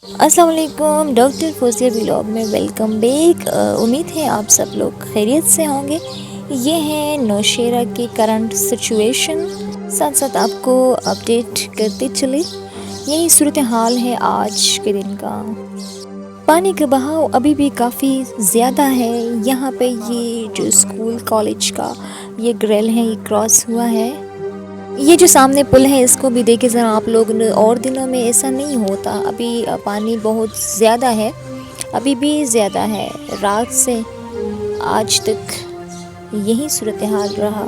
السلام علیکم، doctor Fauzia vlog میں ویلکم بیک۔ امید ہے آپ سب لوگ خیریت سے ہوں گے۔ یہ ہے نوشہرہ کی کرنٹ سچویشن، ساتھ ساتھ آپ کو اپڈیٹ کرتے چلے۔ یہی صورتحال ہے آج کے دن کا۔ پانی کا بہاؤ ابھی بھی کافی زیادہ ہے۔ یہاں پہ یہ جو اسکول کالج کا یہ گریل ہے، یہ کراس ہوا ہے۔ یہ جو سامنے پل ہے اس کو بھی دیکھیں ذرا آپ لوگ، اور دنوں میں ایسا نہیں ہوتا۔ ابھی پانی بہت زیادہ ہے، ابھی بھی زیادہ ہے۔ رات سے آج تک یہی صورتحال رہا۔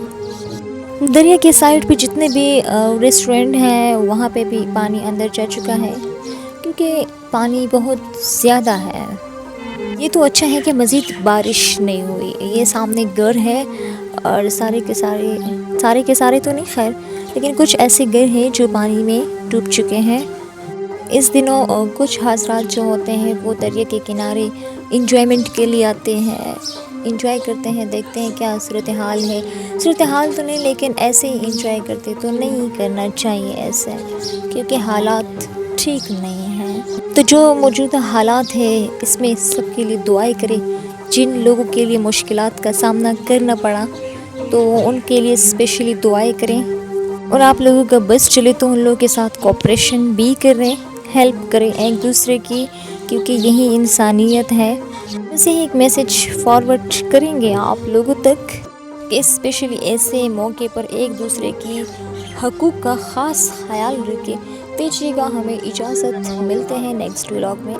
دریا کے سائڈ پہ جتنے بھی ریسٹورینٹ ہیں وہاں پہ بھی پانی اندر جا چکا ہے، کیونکہ پانی بہت زیادہ ہے۔ یہ تو اچھا ہے کہ مزید بارش نہیں ہوئی۔ یہ سامنے گھر ہے اور سارے کے سارے تو نہیں خیر، لیکن کچھ ایسے گھر ہیں جو پانی میں ڈوب چکے ہیں۔ اس دنوں کچھ حضرات جو ہوتے ہیں وہ دریا کے کنارے انجوائمنٹ کے لیے آتے ہیں، انجوائے کرتے ہیں، دیکھتے ہیں کیا صورتحال ہے۔ صورتحال تو نہیں لیکن ایسے ہی انجوائے کرتے، تو نہیں کرنا چاہیے ایسے، کیونکہ حالات ٹھیک نہیں ہیں۔ تو جو موجودہ حالات ہے اس میں سب کے لیے دعائیں کریں۔ جن لوگوں کے لیے مشکلات کا سامنا کرنا پڑا تو ان کے لیے اسپیشلی دعائیں کریں، اور آپ لوگوں کا بس چلے تو ان لوگوں کے ساتھ کوآپریشن بھی کریں، ہیلپ کریں ایک دوسرے کی، کیونکہ یہی انسانیت ہے۔ اسے ایک میسج فارورڈ کریں گے آپ لوگوں تک کہ اسپیشلی ایسے موقع پر ایک دوسرے کی حقوق کا خاص خیال رکھیں۔ دیجیے گا ہمیں اجازت، ملتے ہیں نیکسٹ ولاگ میں۔